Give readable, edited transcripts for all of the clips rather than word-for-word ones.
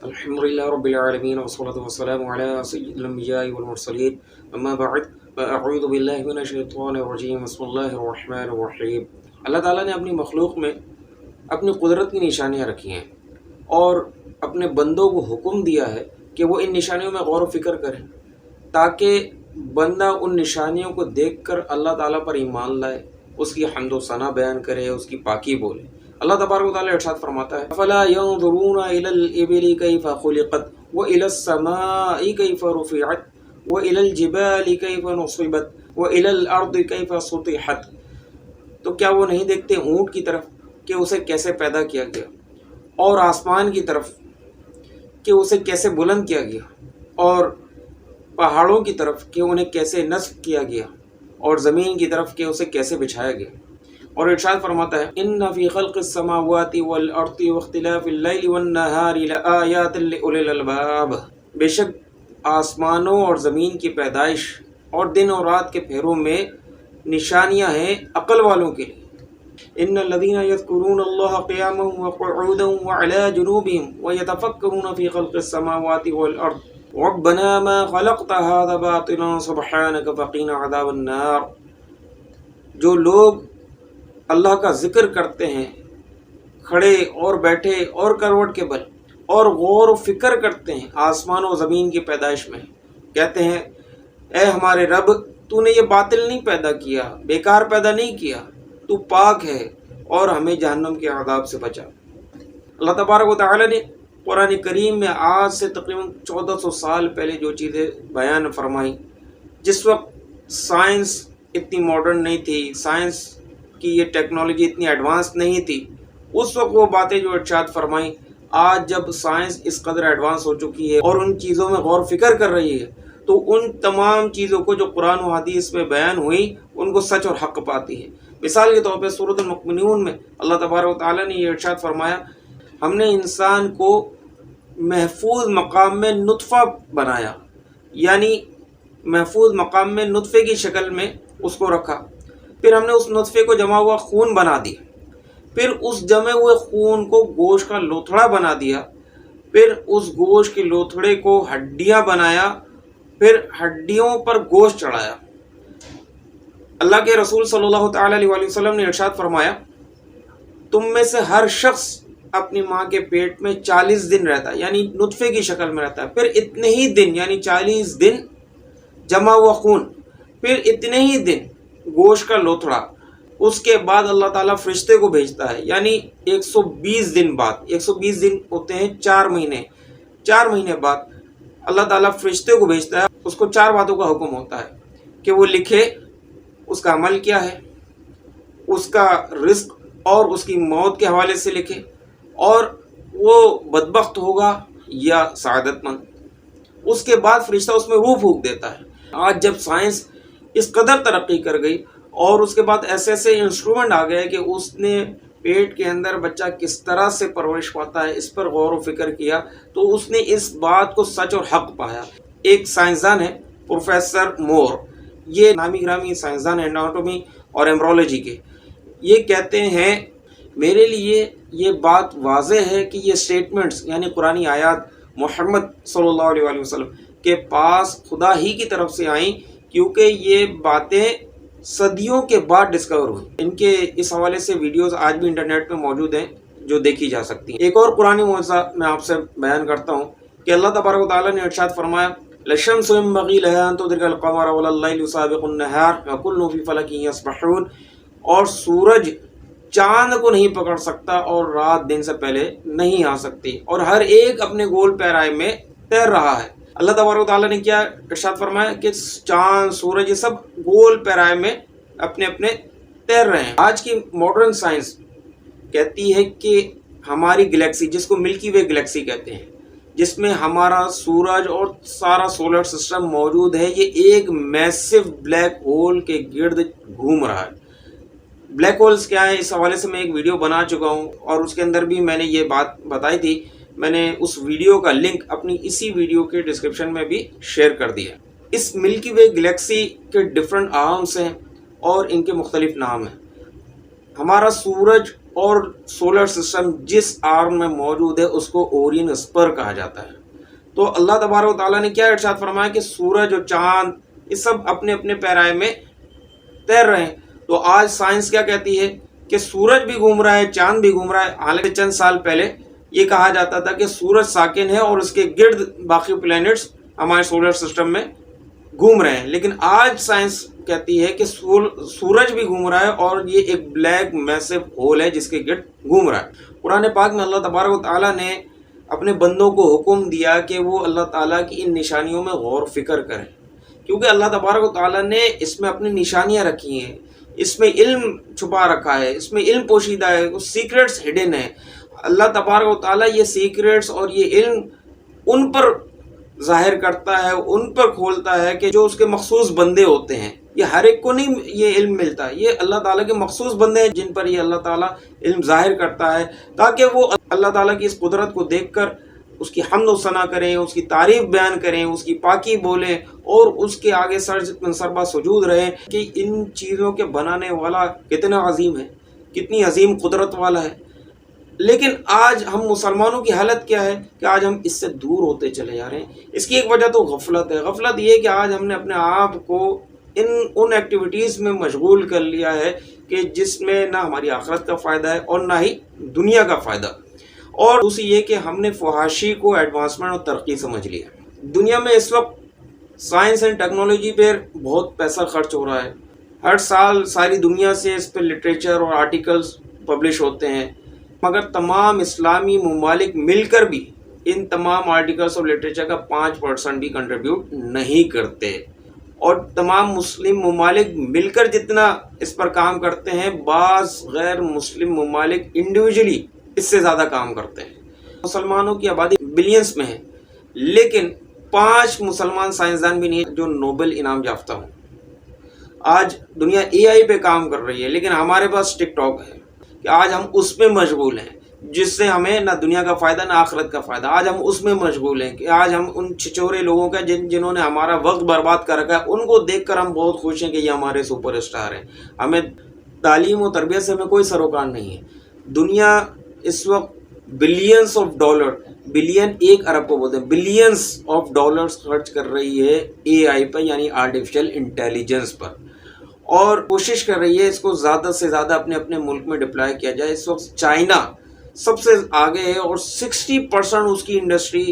الحمدللہ رب العالمین والصلاة والسلام علی سید الانبیاء والمرسلین اما بعد فاعوذ باللہ من الشیطان الرجیم بسم اللہ الرحمن الرحیم۔ اللہ تعالیٰ نے اپنی مخلوق میں اپنی قدرت کی نشانیاں رکھی ہیں اور اپنے بندوں کو حکم دیا ہے کہ وہ ان نشانیوں میں غور و فکر کریں تاکہ بندہ ان نشانیوں کو دیکھ کر اللہ تعالیٰ پر ایمان لائے، اس کی حمد و ثنا بیان کرے، اس کی پاکی بولے۔ اللہ تبارک و تعالیٰ ارشاد فرماتا ہے افلا ينظرون الى الابل كيف خلقت والى السماء كيف رفعت والى الجبال كيف نصبت والى الارض كيف سطحت، تو کیا وہ نہیں دیکھتے اونٹ کی طرف کہ اسے کیسے پیدا کیا گیا، اور آسمان کی طرف کہ اسے کیسے بلند کیا گیا، اور پہاڑوں کی طرف کہ انہیں کیسے نصب کیا گیا، اور زمین کی طرف کہ اسے کیسے بچھایا گیا۔ اور ارشاد فرماتا ہے ان فی خلق السماوات والارض واختلاف اللیل والنہار لآیات لأولی الالباب، بے شک آسمانوں اور زمین کی پیدائش اور دن اور رات کے پھیروں میں نشانیاں ہیں عقل والوں کے لیے۔ ان الذین یذکرون اللہ قیاما وقعودا وعلی جنوبہم ویتفکرون فی خلق السماوات والارض ربنا ما خلقت هذا باطلا سبحانک فقنا عذاب النار، جو لوگ اللہ کا ذکر کرتے ہیں کھڑے اور بیٹھے اور کروٹ کے بل، اور غور و فکر کرتے ہیں آسمان و زمین کی پیدائش میں، کہتے ہیں اے ہمارے رب، تو نے یہ باطل نہیں پیدا کیا، بیکار پیدا نہیں کیا، تو پاک ہے اور ہمیں جہنم کے عذاب سے بچا۔ اللہ تبارک و تعالی نے قرآن کریم میں آج سے تقریباً 1400 سال پہلے جو چیزیں بیان فرمائیں، جس وقت سائنس اتنی ماڈرن نہیں تھی، سائنس کی یہ ٹیکنالوجی اتنی ایڈوانس نہیں تھی، اس وقت وہ باتیں جو ارشاد فرمائیں، آج جب سائنس اس قدر ایڈوانس ہو چکی ہے اور ان چیزوں میں غور فکر کر رہی ہے، تو ان تمام چیزوں کو جو قرآن و حدیث میں بیان ہوئی ان کو سچ اور حق پاتی ہے۔ مثال کے طور پہ سورۃ المؤمنون میں اللہ تبارک و تعالیٰ نے یہ ارشاد فرمایا ہم نے انسان کو محفوظ مقام میں نطفہ بنایا، یعنی محفوظ مقام میں نطفے کی شکل میں اس کو رکھا، پھر ہم نے اس نطفے کو جمع ہوا خون بنا دیا، پھر اس جمے ہوئے خون کو گوشت کا لوتھڑا بنا دیا، پھر اس گوشت کے لوتھڑے کو ہڈیاں بنایا، پھر ہڈیوں پر گوشت چڑھایا۔ اللہ کے رسول صلی اللہ تعالیٰ علیہ وسلم نے ارشاد فرمایا تم میں سے ہر شخص اپنی ماں کے پیٹ میں 40 دن رہتا ہے، یعنی نطفے کی شکل میں رہتا ہے، پھر اتنے ہی دن یعنی 40 دن جمع ہوا خون، پھر اتنے ہی دن گوشت کا لوتھڑا، اس کے بعد اللہ تعالیٰ فرشتے کو بھیجتا ہے، یعنی 120 دن بعد، 120 دن ہوتے ہیں 4 مہینے، 4 مہینے بعد اللہ تعالیٰ فرشتے کو بھیجتا ہے، اس کو 4 باتوں کا حکم ہوتا ہے کہ وہ لکھے اس کا عمل کیا ہے، اس کا رزق اور اس کی موت کے حوالے سے لکھے، اور وہ بدبخت ہوگا یا سعادت مند۔ اس کے بعد فرشتہ اس میں روح پھونک دیتا ہے۔ آج جب سائنس اس قدر ترقی کر گئی اور اس کے بعد ایسے ایسے انسٹرومنٹ آ گئے کہ اس نے پیٹ کے اندر بچہ کس طرح سے پرورش پاتا ہے اس پر غور و فکر کیا، تو اس نے اس بات کو سچ اور حق پایا۔ ایک سائنسدان ہے پروفیسر مور، یہ نامی گرامی سائنسدان ہے اناٹومی اور ایمبرولوجی کے، یہ کہتے ہیں میرے لیے یہ بات واضح ہے کہ یہ سٹیٹمنٹس یعنی قرآنی آیات محمد صلی اللہ علیہ وسلم کے پاس خدا ہی کی طرف سے آئیں، کیونکہ یہ باتیں صدیوں کے بعد ڈسکور ہوئی۔ ان کے اس حوالے سے ویڈیوز آج بھی انٹرنیٹ پہ موجود ہیں جو دیکھی جا سکتی ہیں۔ ایک اور قرآنی معجزہ میں آپ سے بیان کرتا ہوں کہ اللہ تبارک و تعالیٰ نے ارشاد فرمایا لَلشَّمْسُ يَنبَغِي لَهَا أَن تُدْرِكَ الْقَمَرَ وَلَا اللَّيْلُ سَابِقُ النَّهَارِ وَكُلٌّ فِي فَلَكٍ يَسْبَحُونَ، اور سورج چاند کو نہیں پکڑ سکتا اور رات دن سے پہلے نہیں آ سکتی، اور ہر ایک اپنے گول پیرائے میں تیر رہا ہے۔ اللہ تبارک و تعالیٰ نے کیا ارشاد فرمایا کہ چاند سورج یہ سب گول پیرائے میں اپنے اپنے تیر رہے ہیں۔ آج کی ماڈرن سائنس کہتی ہے کہ ہماری گلیکسی، جس کو ملکی وے گلیکسی کہتے ہیں، جس میں ہمارا سورج اور سارا سولر سسٹم موجود ہے، یہ ایک میسو بلیک ہول کے گرد گھوم رہا ہے۔ بلیک ہولز کیا ہے اس حوالے سے میں ایک ویڈیو بنا چکا ہوں اور اس کے اندر بھی میں نے یہ بات بتائی تھی، میں نے اس ویڈیو کا لنک اپنی اسی ویڈیو کے ڈسکرپشن میں بھی شیئر کر دیا۔ اس ملکی وے گلیکسی کے ڈفرنٹ آرمز ہیں اور ان کے مختلف نام ہیں۔ ہمارا سورج اور سولر سسٹم جس آرم میں موجود ہے اس کو اورین اسپر کہا جاتا ہے۔ تو اللہ تبارک و تعالیٰ نے کیا ارشاد فرمایا کہ سورج اور چاند یہ سب اپنے اپنے پیرائے میں تیر رہے ہیں۔ تو آج سائنس کیا کہتی ہے کہ سورج بھی گھوم رہا ہے، چاند بھی گھوم رہا ہے۔ حالانکہ چند سال پہلے یہ کہا جاتا تھا کہ سورج ساکن ہے اور اس کے گرد باقی پلینٹس ہمارے سولر سسٹم میں گھوم رہے ہیں، لیکن آج سائنس کہتی ہے کہ سورج بھی گھوم رہا ہے اور یہ ایک بلیک میسو ہول ہے جس کے گرد گھوم رہا ہے۔ قرآن پاک میں اللہ تبارک و تعالیٰ نے اپنے بندوں کو حکم دیا کہ وہ اللہ تعالیٰ کی ان نشانیوں میں غور فکر کریں، کیونکہ اللہ تبارک و تعالیٰ نے اس میں اپنی نشانیاں رکھی ہیں، اس میں علم چھپا رکھا ہے، اس میں علم پوشیدہ ہے، وہ سیکرٹس ہڈن ہیں۔ اللہ تبارک و تعالیٰ یہ سیکرٹس اور یہ علم ان پر ظاہر کرتا ہے، ان پر کھولتا ہے کہ جو اس کے مخصوص بندے ہوتے ہیں۔ یہ ہر ایک کو نہیں یہ علم ملتا، یہ اللہ تعالیٰ کے مخصوص بندے ہیں جن پر یہ اللہ تعالیٰ علم ظاہر کرتا ہے، تاکہ وہ اللہ تعالیٰ کی اس قدرت کو دیکھ کر اس کی حمد و ثنا کریں، اس کی تعریف بیان کریں، اس کی پاکی بولیں اور اس کے آگے سربا سجود رہیں کہ ان چیزوں کے بنانے والا کتنا عظیم ہے، کتنی عظیم قدرت والا ہے۔ لیکن آج ہم مسلمانوں کی حالت کیا ہے کہ آج ہم اس سے دور ہوتے چلے جا رہے ہیں۔ اس کی ایک وجہ تو غفلت ہے۔ غفلت یہ ہے کہ آج ہم نے اپنے آپ کو ان ایکٹیویٹیز میں مشغول کر لیا ہے کہ جس میں نہ ہماری آخرت کا فائدہ ہے اور نہ ہی دنیا کا فائدہ، اور دوسری یہ کہ ہم نے فحاشی کو ایڈوانسمنٹ اور ترقی سمجھ لیا۔ دنیا میں اس وقت سائنس اینڈ ٹیکنالوجی پہ بہت پیسہ خرچ ہو رہا ہے، ہر سال ساری دنیا سے اس پہ لٹریچر اور آرٹیکلز پبلش ہوتے ہیں، مگر تمام اسلامی ممالک مل کر بھی ان تمام آرٹیکلز اور لٹریچر کا 5% بھی کنٹریبیوٹ نہیں کرتے، اور تمام مسلم ممالک مل کر جتنا اس پر کام کرتے ہیں، بعض غیر مسلم ممالک انڈیویجلی اس سے زیادہ کام کرتے ہیں۔ مسلمانوں کی آبادی بلینز میں ہے، لیکن 5 مسلمان سائنسدان بھی نہیں جو نوبل انعام یافتہ ہوں۔ آج دنیا AI پہ کام کر رہی ہے، لیکن ہمارے پاس ٹک ٹاک ہے کہ آج ہم اس میں مشغول ہیں جس سے ہمیں نہ دنیا کا فائدہ نہ آخرت کا فائدہ۔ آج ہم اس میں مشغول ہیں کہ آج ہم ان چھچورے لوگوں کا جنہوں نے ہمارا وقت برباد کر رکھا ہے، ان کو دیکھ کر ہم بہت خوش ہیں کہ یہ ہمارے سپر اسٹار ہیں۔ ہمیں تعلیم و تربیت سے ہمیں کوئی سروکار نہیں ہے۔ دنیا اس وقت بلینز آف ڈالر، بلین 1 ارب کو بولتے ہیں، بلینز آف ڈالرز خرچ کر رہی ہے AI پر، یعنی آرٹیفیشل انٹیلیجنس پر، اور کوشش کر رہی ہے اس کو زیادہ سے زیادہ اپنے اپنے ملک میں ڈپلائی کیا جائے۔ اس وقت چائنا سب سے آگے ہے اور 60% اس کی انڈسٹری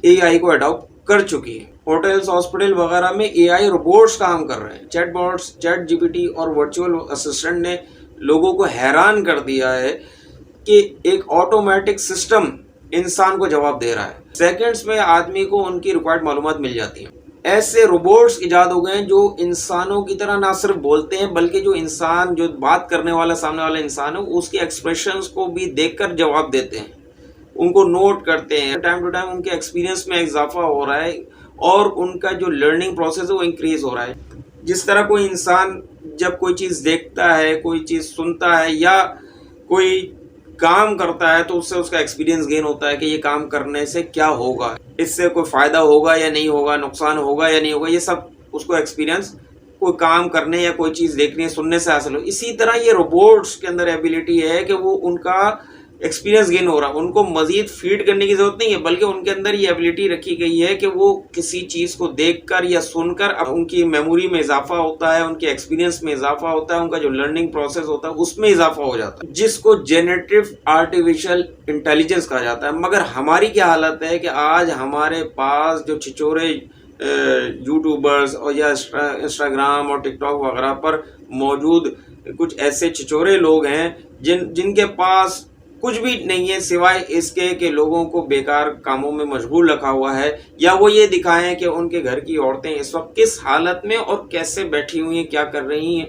AI کو اڈاپٹ کر چکی ہے۔ ہوٹلز، ہاسپٹل وغیرہ میں AI روبوٹس کام کر رہے ہیں۔ چیٹ باٹس، چیٹ GPT اور ورچوئل اسسٹنٹ نے لوگوں کو حیران کر دیا ہے کہ ایک آٹومیٹک سسٹم انسان کو جواب دے رہا ہے، سیکنڈز میں آدمی کو ان کی ریکوائرڈ معلومات مل جاتی ہیں۔ ایسے روبوٹس ایجاد ہو گئے ہیں جو انسانوں کی طرح نہ صرف بولتے ہیں، بلکہ جو انسان، جو بات کرنے والا سامنے والا انسان ہے، اس کے ایکسپریشنز کو بھی دیکھ کر جواب دیتے ہیں، ان کو نوٹ کرتے ہیں۔ ٹائم ٹو ٹائم ان کے ایکسپیرینس میں اضافہ ہو رہا ہے اور ان کا جو لرننگ پروسیس ہے وہ انکریز ہو رہا ہے۔ جس طرح کوئی انسان جب کوئی چیز دیکھتا ہے، کوئی چیز سنتا ہے یا کوئی کام کرتا ہے تو اس سے اس کا ایکسپیرینس گین ہوتا ہے کہ یہ کام کرنے سے کیا ہوگا، اس سے کوئی فائدہ ہوگا یا نہیں ہوگا، نقصان ہوگا یا نہیں ہوگا، یہ سب اس کو ایکسپیرینس کوئی کام کرنے یا کوئی چیز دیکھنے سننے سے حاصل ہو۔ اسی طرح یہ روبوٹس کے اندر ایبیلٹی ہے کہ وہ ان کا ایکسپیرینس گین ہو رہا ہے، ان کو مزید فیڈ کرنے کی ضرورت نہیں ہے، بلکہ ان کے اندر یہ ایبیلٹی رکھی گئی ہے کہ وہ کسی چیز کو دیکھ کر یا سن کر ان کی میموری میں اضافہ ہوتا ہے، ان کے ایکسپیرینس میں اضافہ ہوتا ہے، ان کا جو لرننگ پروسیس ہوتا ہے اس میں اضافہ ہو جاتا ہے، جس کو جنریٹو آرٹیفیشل انٹیلیجنس کہا جاتا ہے۔ مگر ہماری کیا حالت ہے کہ آج ہمارے پاس جو چھچورے یوٹیوبرز اور یا انسٹاگرام اور ٹک ٹاک وغیرہ پر موجود کچھ ایسے چھچورے لوگ ہیں جن کے پاس کچھ بھی نہیں ہے سوائے اس کے کہ لوگوں کو بیکار کاموں میں مشغول رکھا ہوا ہے، یا وہ یہ دکھائیں کہ ان کے گھر کی عورتیں اس وقت کس حالت میں اور کیسے بیٹھی ہوئی ہیں، کیا کر رہی ہیں۔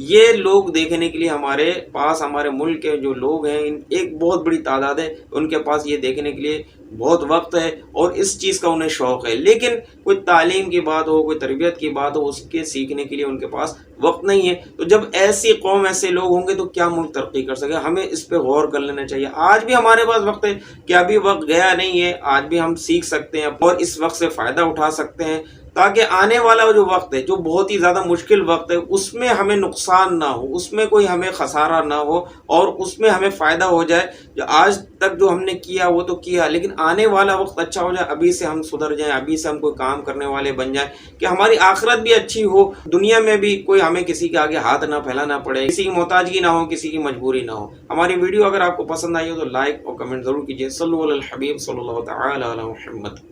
یہ لوگ دیکھنے کے لیے ہمارے پاس، ہمارے ملک کے جو لوگ ہیں، ایک بہت بڑی تعداد ہے، ان کے پاس یہ دیکھنے کے لیے بہت وقت ہے اور اس چیز کا انہیں شوق ہے، لیکن کوئی تعلیم کی بات ہو، کوئی تربیت کی بات ہو، اس کے سیکھنے کے لیے ان کے پاس وقت نہیں ہے۔ تو جب ایسی قوم، ایسے لوگ ہوں گے تو کیا ملک ترقی کر سکے؟ ہمیں اس پہ غور کر لینا چاہیے۔ آج بھی ہمارے پاس وقت ہے کہ ابھی وقت گیا نہیں ہے، آج بھی ہم سیکھ سکتے ہیں اور اس وقت سے فائدہ اٹھا سکتے ہیں، تاکہ آنے والا جو وقت ہے، جو بہت ہی زیادہ مشکل وقت ہے، اس میں ہمیں نقصان نہ ہو، اس میں کوئی ہمیں خسارہ نہ ہو، اور اس میں ہمیں فائدہ ہو جائے۔ جو آج تک جو ہم نے کیا وہ تو کیا، لیکن آنے والا وقت اچھا ہو جائے، ابھی سے ہم سدھر جائیں، ابھی سے ہم کوئی کام کرنے والے بن جائیں کہ ہماری آخرت بھی اچھی ہو، دنیا میں بھی کوئی ہمیں کسی کے آگے ہاتھ نہ پھیلانا پڑے، کسی کی محتاجگی نہ ہو، کسی کی مجبوری نہ ہو۔ ہماری ویڈیو اگر آپ کو پسند آئی ہو تو لائک اور کمنٹ ضرور کیجیے۔ صلو علی الحبیب صلی اللہ تعالی علی محمد۔